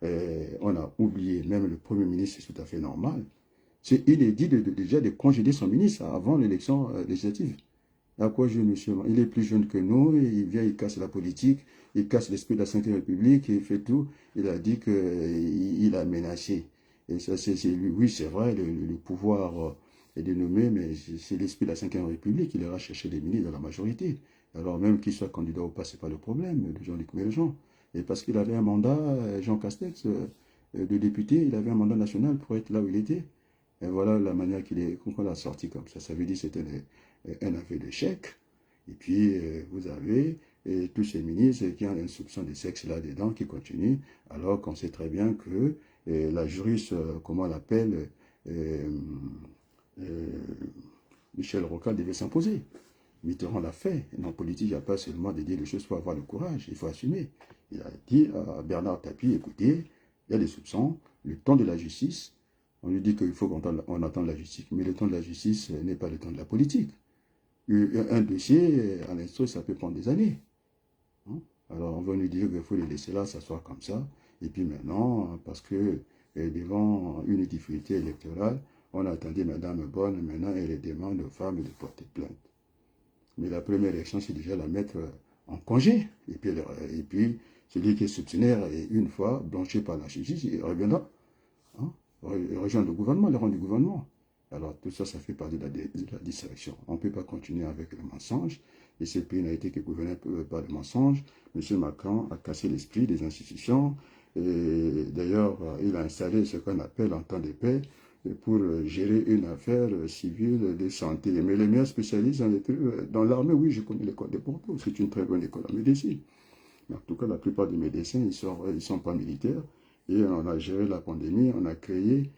On a oublié, même le Premier ministre, c'est tout à fait normal. C'est inédit déjà de congédier son ministre avant l'élection législative. À quoi joue monsieur? Il est plus jeune que nous, il vient, il casse la politique, il casse l'esprit de la Ve République, il fait tout. Il a dit qu'il a menacé. Et ça, c'est lui. Oui, c'est vrai, le pouvoir est dénommé, mais c'est l'esprit de la Ve République. Il ira chercher des ministres dans la majorité. Alors même qu'il soit candidat ou pas, c'est pas le problème de Jean-Luc Mélenchon. Et parce qu'il avait un mandat, Jean Castex, de député, il avait un mandat national pour être là où il était. Et voilà la manière qu'on l'a sorti comme ça. Ça veut dire que c'était un aveu d'échec. Et puis, vous avez tous ces ministres qui ont une soupçon de sexe là-dedans, qui continuent, alors qu'on sait très bien que la juriste, comment on l'appelle, euh, euh, Michel Rocard devait s'imposer. Mitterrand l'a fait. Et dans la politique, il n'y a pas seulement de dire les choses, il faut avoir le courage, il faut assumer. Il a dit à Bernard Tapie, écoutez, il y a des soupçons, le temps de la justice, on lui dit qu'il faut qu'on attende la justice, mais le temps de la justice n'est pas le temps de la politique. Un dossier, à l'instruction, ça peut prendre des années. Hein. Alors on va nous dire qu'il faut les laisser là, s'asseoir comme ça, et puis maintenant, parce que devant une difficulté électorale, on attendait Madame Bonne, maintenant elle demande aux femmes de porter plainte. Mais la première élection, c'est déjà la mettre en congé. Et puis celui qui est soupçonnaire, une fois blanchi par la justice, il reviendra. Hein, rejoindre le gouvernement, les rangs du gouvernement. Alors tout ça, ça fait partie de la distraction. On ne peut pas continuer avec le mensonge. Et ce pays n'a été que gouverné par le mensonge. M. Macron a cassé l'esprit des institutions. D'ailleurs, il a installé ce qu'on appelle en temps de paix pour gérer une affaire civile de santé. Mais les meilleurs spécialistes dans l'armée, oui, je connais l'école de Bordeaux. C'est une très bonne école en médecine. Mais en tout cas, la plupart des médecins, ils sont pas militaires. Et on a géré la pandémie, on a créé,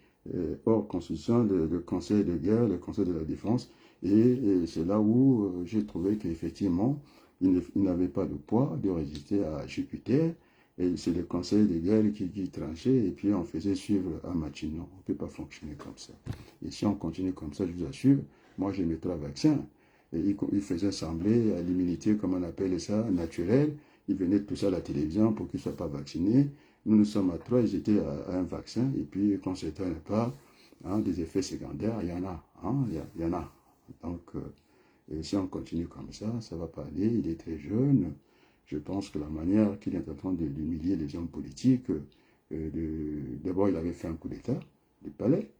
hors constitution, le conseil de guerre, le conseil de la défense. Et c'est là où j'ai trouvé qu'effectivement, il n'avait pas de poids de résister à Jupiter. et c'est le conseil de guerre qui tranchait, et puis on faisait suivre à Mathieu. Non, on ne peut pas fonctionner comme ça. Et si on continue comme ça, je vous assure, moi j'ai mes 3 vaccins. Et il faisait sembler à l'immunité, comme on appelle ça, naturelle. Ils venaient tout ça à la télévision pour qu'ils ne soient pas vaccinés. Nous sommes à 3, ils étaient à un vaccin, et puis quand c'était un pas, hein, des effets secondaires, il y en a. Hein, il y en a. Donc, et si on continue comme ça ne va pas aller. Il est très jeune. Je pense que la manière qu'il est en train d'humilier les hommes politiques, d'abord il avait fait un coup d'État du palais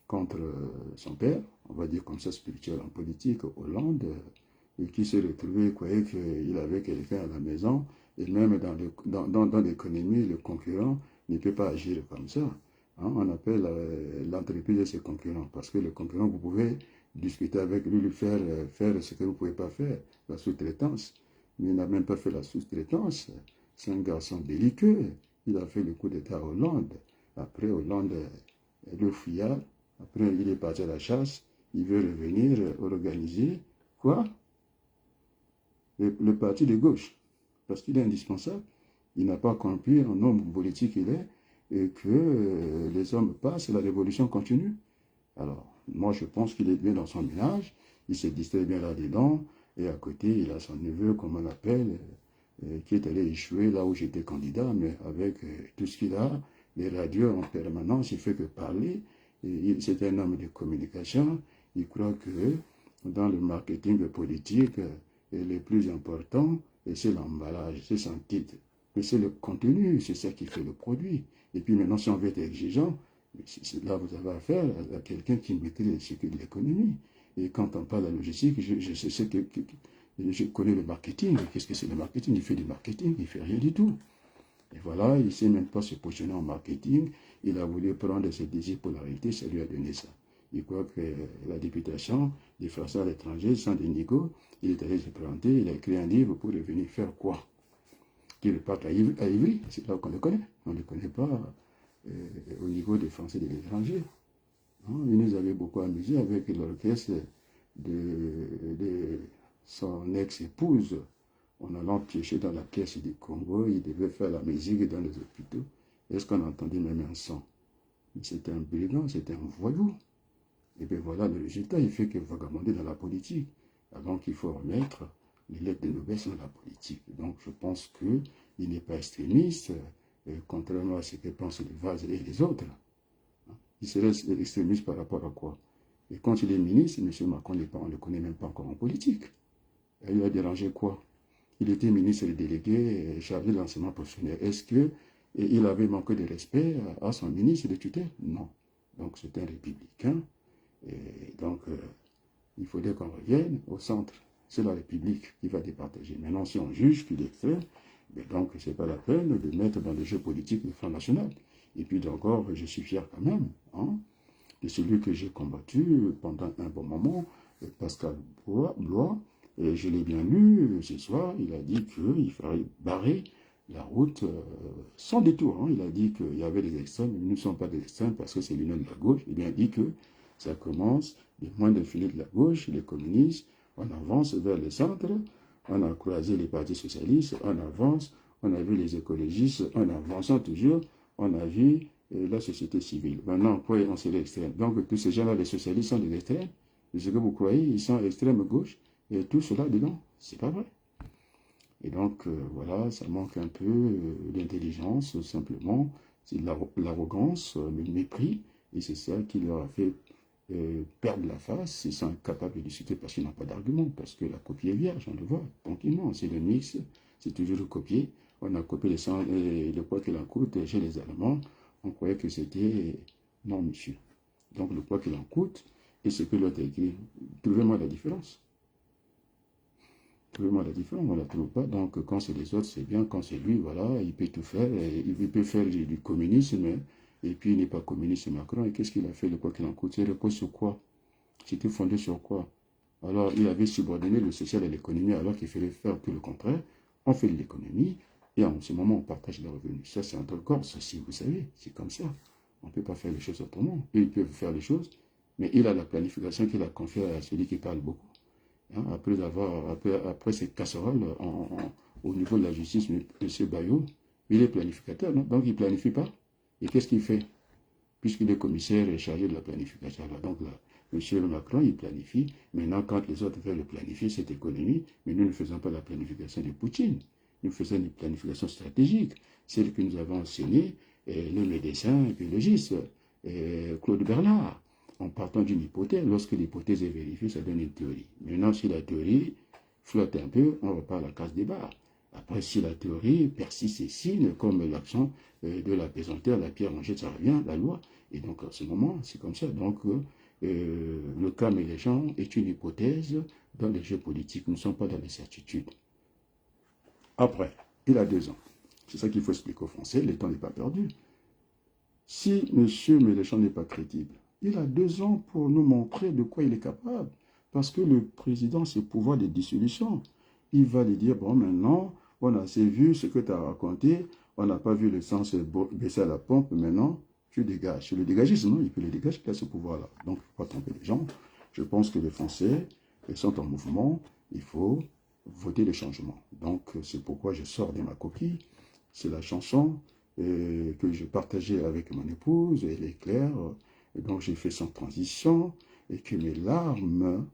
contre son père, on va dire comme ça spirituel en politique, Hollande, et qui s'est retrouvé, croyait qu'il avait quelqu'un à la maison, et même dans l'économie, le concurrent ne peut pas agir comme ça. Hein, on appelle l'entreprise de ses concurrents, parce que le concurrent, vous pouvez discuter avec lui, lui faire ce que vous ne pouvez pas faire, la sous-traitance. Mais il n'a même pas fait la sous-traitance. C'est un garçon belliqueux. Il a fait le coup d'État à Hollande. Après, Hollande, le fuyard. Après, il est parti à la chasse. Il veut revenir organiser quoi? Le parti de gauche. Parce qu'il est indispensable. Il n'a pas compris en homme politique qu'il est et que les hommes passent et la révolution continue. Alors, moi, je pense qu'il est bien dans son ménage. Il se distrait bien là-dedans. Et à côté, il a son neveu, comme on l'appelle, qui est allé échouer là où j'étais candidat, mais avec tout ce qu'il a, les radios en permanence, il fait que parler. C'est un homme de communication. Il croit que dans le marketing politique, le plus important, c'est l'emballage, c'est son titre. Mais c'est le contenu, c'est ça qui fait le produit. Et puis maintenant, si on veut être exigeant, là, vous avez affaire à quelqu'un qui maîtrise le cycle de l'économie. Et quand on parle de la logistique, je connais le marketing. Qu'est-ce que c'est le marketing? Il fait du marketing, il ne fait rien du tout. Et voilà, il ne sait même pas se positionner en marketing. Il a voulu prendre ses désirs pour la réalité, ça lui a donné ça. Il croit que la députation des Français à l'étranger, sans des négos, il est allé se présenter, il a écrit un livre pour venir faire quoi? Qu'il reparte à Ivry, c'est là qu'on le connaît. On ne le connaît pas au niveau des Français de l'étranger. Il nous avait beaucoup amusé avec l'orchestre de son ex-épouse. En allant piocher dans la caisse du Congo, il devait faire la musique dans les hôpitaux. Est-ce qu'on entendait même un son? C'était un brigand, c'était un voyou. Et bien voilà le résultat, il fait que vagabonder dans la politique. Alors qu'il faut remettre les lettres de noblesse dans la politique. Donc je pense qu'il n'est pas extrémiste, contrairement à ce que pensent les Vaz et les autres. Il serait extrémiste par rapport à quoi? Et quand il est ministre, M. Macron, on ne le connaît même pas encore en politique. Et il a dérangé quoi? Il était ministre délégué chargé de l'enseignement professionnel. Est-ce qu'il avait manqué de respect à son ministre de tutelle? Non. Donc c'est un républicain. Et donc il faudrait qu'on revienne au centre. C'est la République qui va départager. Maintenant, si on juge qu'il est extrême, donc ce n'est pas la peine de mettre dans le jeu politique le Front National. Et puis encore, je suis fier quand même de celui que j'ai combattu pendant un bon moment, Pascal Blois. Et je l'ai bien lu ce soir, il a dit qu'il fallait barrer la route sans détour. Il a dit qu'il y avait des extrêmes, mais nous ne sommes pas des extrêmes parce que c'est l'union de la gauche. Il a dit que ça commence des moins définis de la gauche, les communistes, on avance vers le centre, on a croisé les partis socialistes, on avance, on a vu les écologistes, en avançant toujours, on a vu la société civile. Maintenant, quoi, on serait extrême. Donc, tous ces gens-là, les socialistes sont des extrêmes. Ce que vous croyez, ils sont extrême gauche. Et tout cela dedans, c'est pas vrai. Et donc, voilà, ça manque un peu d'intelligence, simplement. C'est l'arrogance, le mépris. Et c'est ça qui leur a fait perdre la face. Ils sont incapables de discuter parce qu'ils n'ont pas d'argument. Parce que la copie est vierge, on le voit, tranquillement. C'est le mix, c'est toujours le copier. On a copié le poids qu'il en coûte chez les Allemands. On croyait que c'était... Non, monsieur. Donc, le poids qu'il en coûte et ce que l'autre a écrit. Trouvez-moi la différence. Trouvez-moi la différence, on ne la trouve pas. Donc, quand c'est les autres, c'est bien. Quand c'est lui, voilà, il peut tout faire. Il peut faire du communisme. Et puis, il n'est pas communiste, Macron. Et qu'est-ce qu'il a fait, le quoi qu'il en coûte? Il repose sur quoi? C'était fondé sur quoi? Alors, il avait subordonné le social à l'économie, alors qu'il fallait faire tout le contraire. On fait de l'économie, et en ce moment, on partage les revenus. Ça, c'est entre corps, ça, si vous savez, c'est comme ça. On ne peut pas faire les choses autrement. Eux, ils peuvent faire les choses, mais il a la planification qu'il a confiée à celui qui parle beaucoup. Après ces casseroles au niveau de la justice, M. Bayo, Il est planificateur, non? Donc il ne planifie pas. Et qu'est-ce qu'il fait? Puisqu'il est commissaire et chargé de la planification. Donc là, M. Macron, il planifie. Maintenant, quand les autres veulent planifier cette économie, mais nous ne faisons pas la planification de Poutine. Nous faisons une planification stratégique, celle que nous avons enseignée, le médecin biologiste, Claude Bernard, en partant d'une hypothèse. Lorsque l'hypothèse est vérifiée, ça donne une théorie. Maintenant, si la théorie flotte un peu, on repart à la case des barres. Après, si la théorie persiste et signe, comme l'action de la pesanteur, la pierre en jette, ça revient, la loi. Et donc, à ce moment, c'est comme ça. Donc, le cas Mélenchon est une hypothèse dans les jeux politiques. Nous ne sommes pas dans les certitudes. Après, il a 2 ans. C'est ça qu'il faut expliquer aux Français. Le temps n'est pas perdu. Si M. Mélenchon n'est pas crédible, il a 2 ans pour nous montrer de quoi il est capable. Parce que le président, c'est le pouvoir de dissolution. Il va lui dire, bon, maintenant, on a assez vu ce que tu as raconté, on n'a pas vu l'essence baisser à la pompe, maintenant, tu dégages. C'est le dégagisme, non? Il peut le dégager, il a ce pouvoir-là. Donc, il ne faut pas tromper les gens. Je pense que les Français sont en mouvement, il faut voter le changement. Donc, c'est pourquoi je sors de ma coquille. C'est la chanson que je partageais avec mon épouse, elle est claire, et donc j'ai fait sans transition, et que mes larmes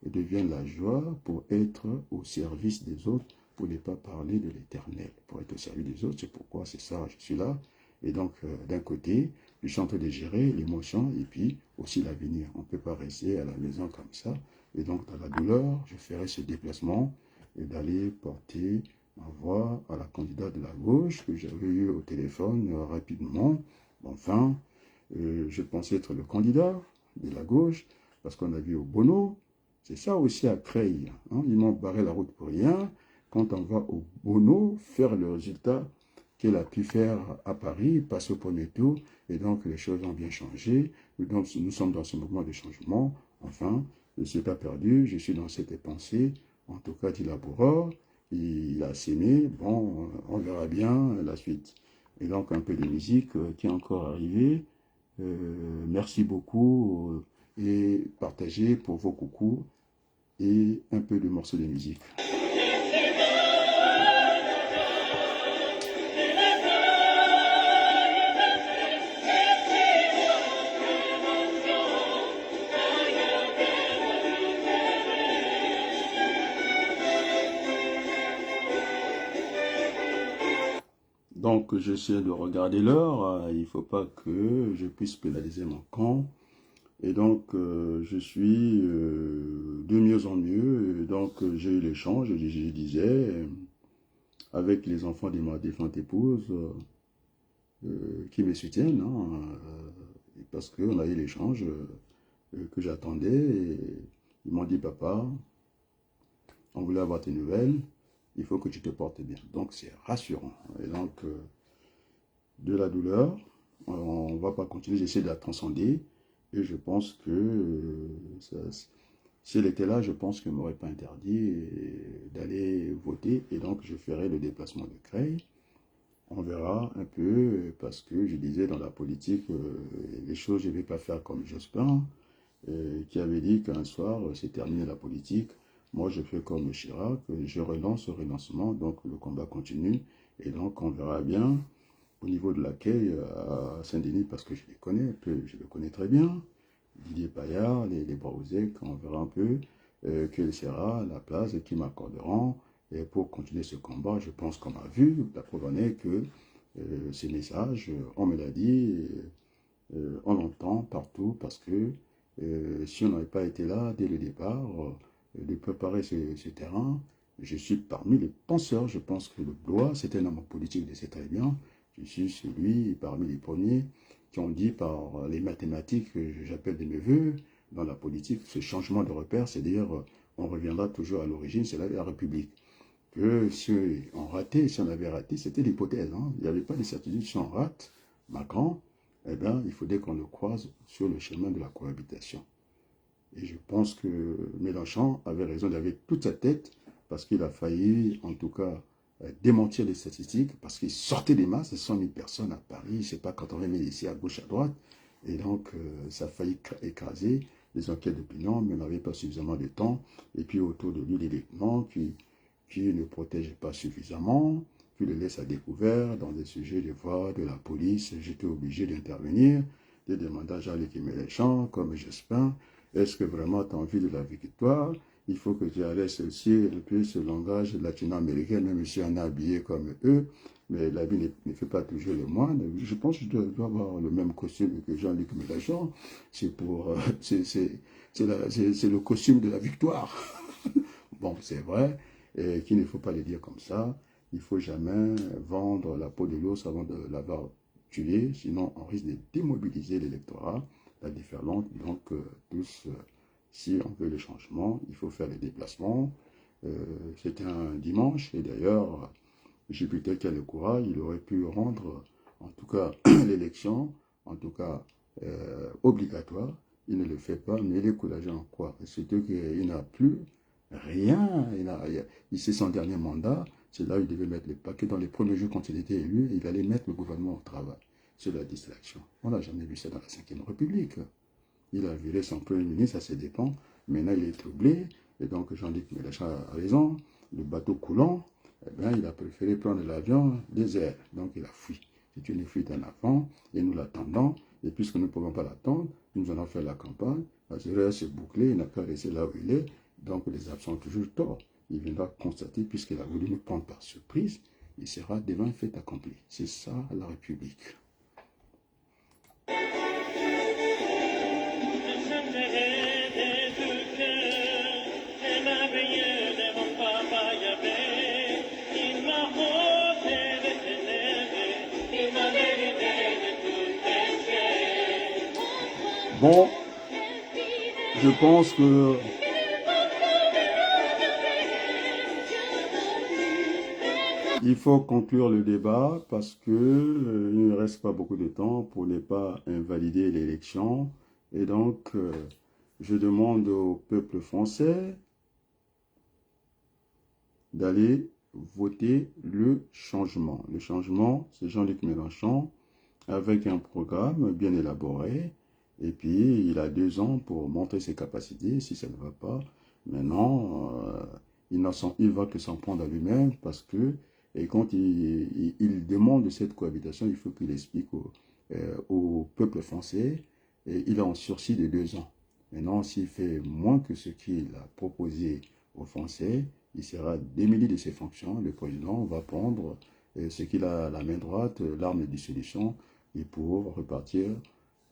deviennent la joie pour être au service des autres, pour ne pas parler de l'éternel, pour être au service des autres, c'est pourquoi c'est ça, je suis là. Et donc, d'un côté, je suis en train de gérer l'émotion et puis aussi l'avenir. On ne peut pas rester à la maison comme ça. Et donc, dans la douleur, je ferai ce déplacement et d'aller porter ma voix à la candidate de la gauche que j'avais eu au téléphone rapidement. Enfin, je pensais être le candidat de la gauche parce qu'on a vu au Bono. C'est ça aussi à Creil. Hein? Ils m'ont barré la route pour rien. Quand on va au Bono faire le résultat qu'elle a pu faire à Paris, passer au premier tour, et donc les choses ont bien changé. Donc nous sommes dans ce mouvement de changement. Enfin, je ne suis pas perdu, je suis dans cette pensée, en tout cas dit Laboureur, il a sémé, bon, on verra bien la suite. Et donc un peu de musique qui est encore arrivée. Merci beaucoup et partagez pour vos coucous et un peu de morceaux de musique. Donc, j'essaie de regarder l'heure. Il ne faut pas que je puisse pénaliser mon camp. Et donc, je suis de mieux en mieux. Et donc, j'ai eu l'échange, je disais, avec les enfants de ma défunte épouse qui me soutiennent. Hein, parce qu'on a eu l'échange que j'attendais. Et ils m'ont dit, papa, on voulait avoir tes nouvelles. Il faut que tu te portes bien. Donc, c'est rassurant. Et donc, de la douleur, on ne va pas continuer, j'essaie de la transcender. Et je pense que si elle était là, je pense qu'elle ne m'aurait pas interdit d'aller voter. Et donc, je ferai le déplacement de Creil. On verra un peu, parce que je disais dans la politique, les choses, je ne vais pas faire comme Jospin, qui avait dit qu'un soir, c'est terminé la politique. Moi, je fais comme Chirac, je relance le relancement, donc le combat continue. Et donc, on verra bien au niveau de l'accueil à Saint-Denis, parce que je les connais, je le connais très bien. Didier Payard, les Braouzek, on verra un peu quelle sera la place et qui m'accorderont pour continuer ce combat. Je pense qu'on a vu, la preuve en est que ces messages, on me l'a dit, on l'entend partout parce que si on n'avait pas été là dès le départ, de préparer ce terrain, je suis parmi les penseurs. Je pense que le Blois, c'est un homme politique, il le sait très bien. Je suis celui parmi les premiers qui ont dit par les mathématiques que j'appelle de mes voeux dans la politique, ce changement de repère, c'est-à-dire on reviendra toujours à l'origine, c'est la République. Que si on ratait, si on avait raté, c'était l'hypothèse. Hein. Il n'y avait pas de certitude. Si on rate Macron, eh bien, il faudrait qu'on le croise sur le chemin de la cohabitation. Et je pense que Mélenchon avait raison, il avait toute sa tête, parce qu'il a failli, en tout cas, démentir les statistiques, parce qu'il sortait des masses, 100 000 personnes à Paris, je ne sais pas, 80 000 ici, à gauche, à droite, et donc ça a failli écraser les enquêtes d'opinion, mais on n'avait pas suffisamment de temps, et puis autour de lui, les vêtements qui ne protégeaient pas suffisamment, tu les laisses à découvert dans des sujets de voix de la police. J'étais obligé d'intervenir, de demander à Jean-Luc Mélenchon, comme Jospin, est-ce que vraiment tu as envie de la victoire? Il faut que tu arrêtes aussi un peu ce langage latino-américain, même si on est habillé comme eux, mais la vie ne fait pas toujours le moine. Je pense que je dois avoir le même costume que Jean-Luc Mélenchon. C'est le costume de la victoire. Bon, c'est vrai qu'il ne faut pas le dire comme ça. Il ne faut jamais vendre la peau de l'ours avant de l'avoir tué, sinon on risque de démobiliser l'électorat, la déferlante. Donc, tous, si on veut le changement, il faut faire les déplacements. C'était un dimanche, et d'ailleurs, Jupiter qui a le courage, il aurait pu rendre, en tout cas, l'élection, en tout cas, obligatoire. Il ne le fait pas, mais il est courageux en quoi? Surtout qu'il n'a plus rien. C'est son dernier mandat. C'est là où il devait mettre le paquet. Dans les premiers jours, quand il était élu, il allait mettre le gouvernement au travail. C'est la distraction. On n'a jamais vu ça dans la Ve République. Il a viré son premier ministre, ça se dépend. Maintenant, il est troublé. Et donc, Jean-Luc Mélenchon a raison. Le bateau coulant, eh bien, il a préféré prendre l'avion désert. Donc, il a fui. C'est une fuite en avant. Et nous l'attendons. Et puisque nous ne pouvons pas l'attendre, nous allons faire la campagne. Parce que c'est bouclé. Il n'a qu'à rester là où il est. Donc, les absents ont toujours tort. Il viendra constater, puisqu'il a voulu nous prendre par surprise, il sera devant un fait accompli. C'est ça, la République. Bon, je pense que il faut conclure le débat parce que il ne reste pas beaucoup de temps pour ne pas invalider l'élection. Et donc, je demande au peuple français d'aller voter le changement. Le changement, c'est Jean-Luc Mélenchon avec un programme bien élaboré. Et puis, il a 2 ans pour montrer ses capacités. Si ça ne va pas, maintenant, il va que s'en prendre à lui-même parce que, et quand il demande cette cohabitation, il faut qu'il explique au peuple français. Et il a un sursis de 2 ans. Maintenant, s'il fait moins que ce qu'il a proposé aux Français, il sera démêlé de ses fonctions. Le président va prendre ce qu'il a à la main droite, l'arme de dissolution, et pour repartir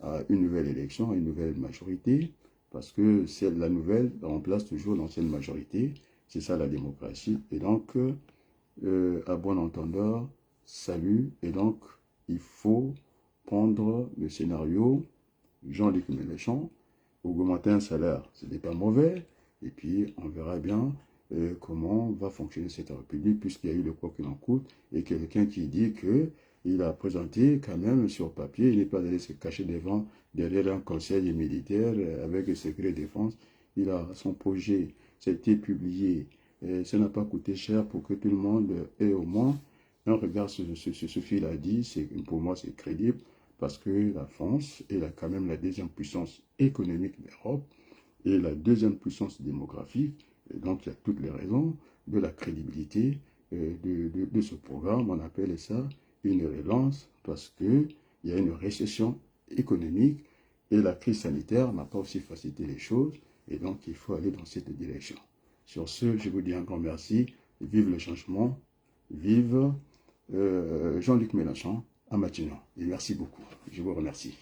à une nouvelle élection, à une nouvelle majorité, parce que la nouvelle remplace toujours l'ancienne majorité. C'est ça la démocratie. Et donc, à bon entendeur, salut. Et donc, il faut prendre le scénario Jean-Luc Mélenchon, augmenter un salaire, ce n'est pas mauvais. Et puis, on verra bien comment va fonctionner cette République, puisqu'il y a eu le quoi qu'il en coûte, et quelqu'un qui dit que il a présenté quand même sur papier, il n'est pas allé se cacher derrière un conseil militaire avec le secret défense. Il a son projet, ça a été publié, ça n'a pas coûté cher pour que tout le monde ait au moins un regard sur ce qu'il a dit. Pour moi, c'est crédible parce que la France est quand même la 2e puissance économique d'Europe et la 2e puissance démographique. Et donc, il y a toutes les raisons de la crédibilité de ce programme. On appelle ça une relance parce qu'il y a une récession économique et la crise sanitaire n'a pas aussi facilité les choses. Et donc, il faut aller dans cette direction. Sur ce, je vous dis un grand merci. Vive le changement. Vive Jean-Luc Mélenchon à Matignon. Et merci beaucoup. Je vous remercie.